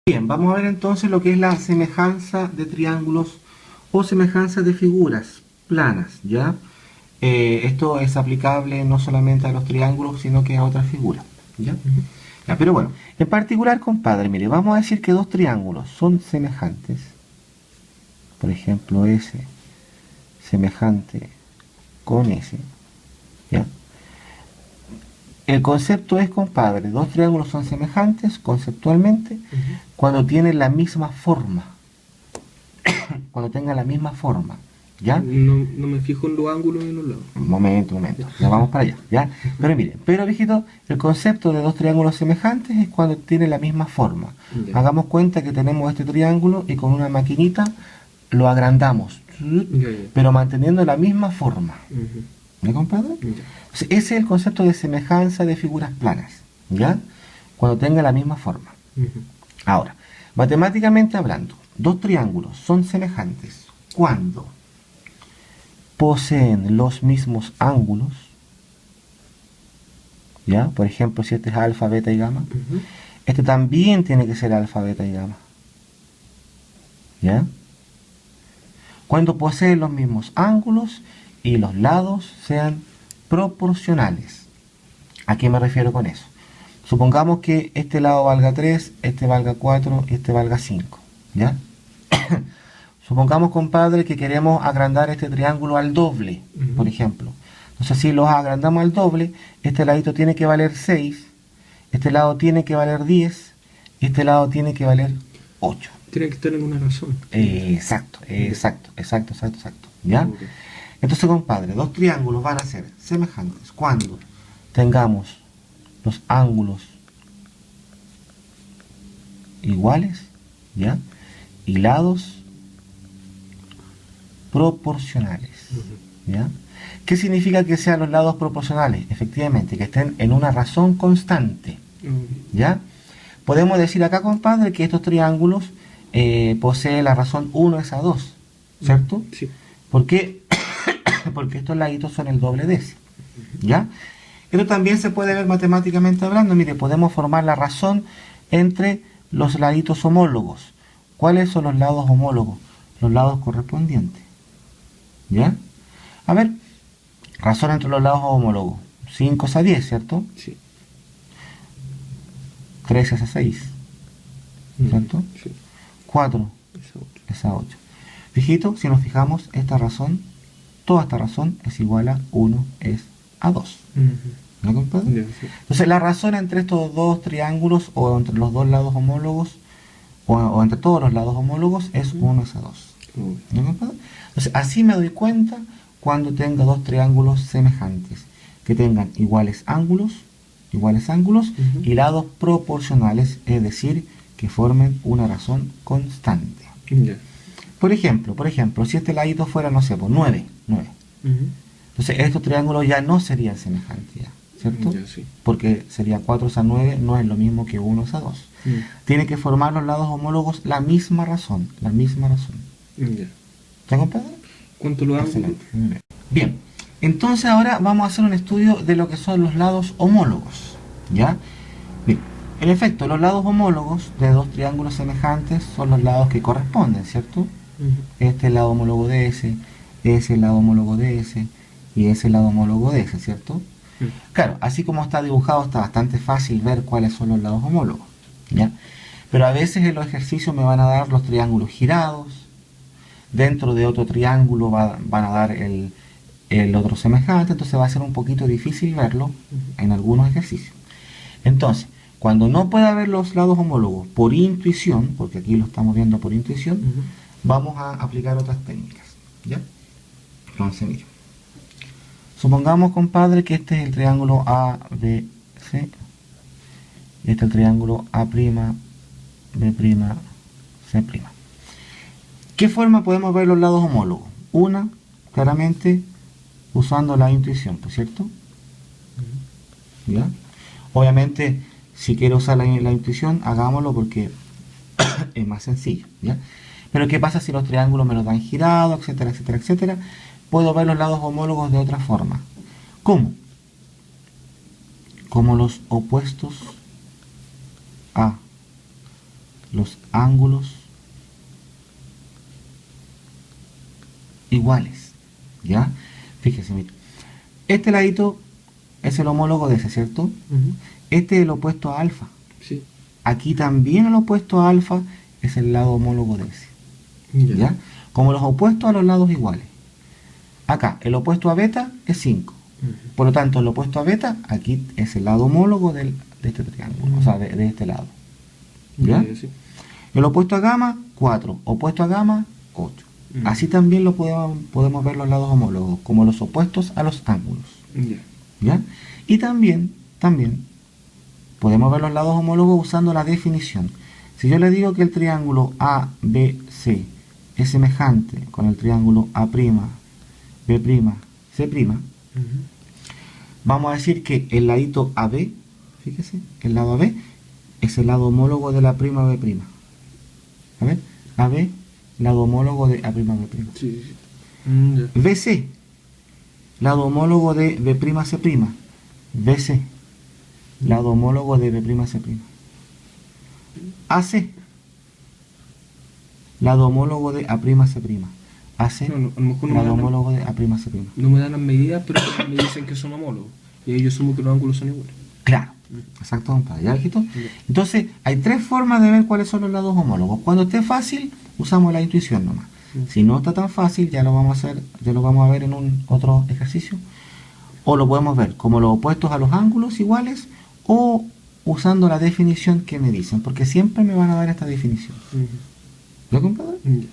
Bien, vamos a ver entonces lo que es la semejanza de triángulos o semejanza de figuras planas, ¿ya? Esto es aplicable no solamente a los triángulos, sino que a otras figuras, ¿ya? Ya, pero bueno, en particular, compadre, mire, vamos a decir que dos triángulos son semejantes. Por ejemplo, ese semejante con ese, ¿ya? El concepto es, compadre, dos triángulos son semejantes conceptualmente cuando tienen la misma forma. Cuando tengan la misma forma, ¿ya? No me fijo en los ángulos y en los lados. Momento, ya vamos para allá, ¿ya? Pero mire, viejito, el concepto de dos triángulos semejantes es cuando tienen la misma forma. Ya. Hagamos cuenta que tenemos este triángulo y con una maquinita lo agrandamos, Ya. pero manteniendo la misma forma. Ujú. ¿Me compadre? Ya. Ese es el concepto de semejanza de figuras planas, ¿ya? Cuando tenga la misma forma. Ujú. Ahora, matemáticamente hablando, dos triángulos son semejantes cuando poseen los mismos ángulos, ¿ya? Por ejemplo, si este es alfa, beta y gamma, Ujú. este también tiene que ser alfa, beta y gamma, ¿ya? Cuando poseen los mismos ángulos y los lados sean proporcionales. ¿A qué me refiero con eso? Supongamos que este lado valga 3, este valga 4 y este valga 5, ¿ya? Supongamos, compadre, que queremos agrandar este triángulo al doble, por ejemplo. Entonces, si los agrandamos al doble, este ladito tiene que valer 6, este lado tiene que valer 10, y este lado tiene que valer 8. Tiene que estar en una razón. Exacto. ¿Ya? Ok. Entonces, compadre, dos triángulos van a ser semejantes cuando tengamos los ángulos iguales, ¿ya? Y lados proporcionales, ¿ya? ¿Qué significa que sean los lados proporcionales? Efectivamente, que estén en una razón constante, ¿ya? Podemos decir acá, compadre, que estos triángulos poseen la razón 1 es a 2, ¿cierto? Sí. ¿Por qué? Porque estos laditos son el doble de ese, ¿ya? Esto también se puede ver matemáticamente hablando. Mire, podemos formar la razón entre los laditos homólogos. ¿Cuáles son los lados homólogos? Los lados correspondientes, ¿ya? A ver, razón entre los lados homólogos. 5 es a 10, ¿cierto? Sí. 3 es a 6, ¿cierto? Sí. 4 Esa otra. es a 8. Fijito, si nos fijamos, esta razón, toda esta razón es igual a 1 es a 2. ¿No, compadre? Ya, sí. Entonces la razón entre estos dos triángulos o entre los dos lados homólogos o entre todos los lados homólogos es 1 es a 2. ¿No, compadre? Entonces así me doy cuenta cuando tenga dos triángulos semejantes que tengan iguales ángulos y lados proporcionales, es decir, que formen una razón constante. Ya. Por ejemplo, si este ladito fuera, no sé, por 9. Entonces estos triángulos ya no serían semejantes, ya, ¿cierto? Ya, sí. Porque sería 4 es a 9, no es lo mismo que 1 es a 2. Tiene que formar los lados homólogos la misma razón. Ya. ¿Ya, compadre? ¿Cuánto lo hago? Excelente. Muy bien. Bien, entonces ahora vamos a hacer un estudio de lo que son los lados homólogos, ¿ya? Bien, en efecto, los lados homólogos de dos triángulos semejantes son los lados que corresponden, ¿cierto? Este es el lado homólogo de ese es el lado homólogo de ese, y ese es el lado homólogo de ese, ¿cierto? Claro, así como está dibujado está bastante fácil ver cuáles son los lados homólogos, ¿ya? Pero a veces en los ejercicios me van a dar los triángulos girados, dentro de otro triángulo van a dar el otro semejante, entonces va a ser un poquito difícil verlo en algunos ejercicios. Entonces, cuando no pueda ver los lados homólogos por intuición, porque aquí lo estamos viendo por intuición, vamos a aplicar otras técnicas, ¿ya? Entonces, mire. Supongamos, compadre, que este es el triángulo ABC, y este es el triángulo A', B', C'. ¿Qué forma podemos ver los lados homólogos? Una, claramente, usando la intuición, ¿por cierto? ¿Ya? Obviamente, si quiero usar la intuición, hagámoslo porque es más sencillo, ¿ya? Pero ¿qué pasa si los triángulos me los dan girados, etcétera, etcétera, etcétera? Puedo ver los lados homólogos de otra forma. ¿Cómo? Como los opuestos a los ángulos iguales. ¿Ya? Fíjese, mire. Este ladito es el homólogo de ese, ¿cierto? Ujú. Este es el opuesto a alfa. Sí. Aquí también el opuesto a alfa es el lado homólogo de ese. ¿Ya? Como los opuestos a los lados iguales. Acá, el opuesto a beta es 5. Ujú. Por lo tanto, el opuesto a beta, aquí es el lado homólogo de este triángulo, o sea, de este lado. ¿Ya? Sí. El opuesto a gamma, 4. Opuesto a gamma, 8. Ujú. Así también lo podemos ver los lados homólogos, como los opuestos a los ángulos. Ya. ¿Ya? Y también podemos ver los lados homólogos usando la definición. Si yo le digo que el triángulo ABC es semejante con el triángulo A', B', C', Ujú. vamos a decir que el ladito AB, fíjese, el lado AB es el lado homólogo de la prima B'. A ver, AB, lado homólogo de A', B'. Sí, sí. Ya. BC, lado homólogo de B'C'. BC, lado homólogo de B'C'. AC, lado homólogo de A'C'. AC, No, a lo mejor no me lado dan homólogo de A'C'. No me dan las medidas, pero me dicen que son homólogos. Y ahí yo asumo que los ángulos son iguales. Claro, exacto, compadre. ¿Ya, hijito? Ya. Entonces, hay tres formas de ver cuáles son los lados homólogos. Cuando esté fácil, usamos la intuición nomás. Si no está tan fácil, ya lo vamos a ver en un otro ejercicio. O lo podemos ver como los opuestos a los ángulos iguales o usando la definición que me dicen, porque siempre me van a dar esta definición. Ujú. ¿Ya, compadre? Ya.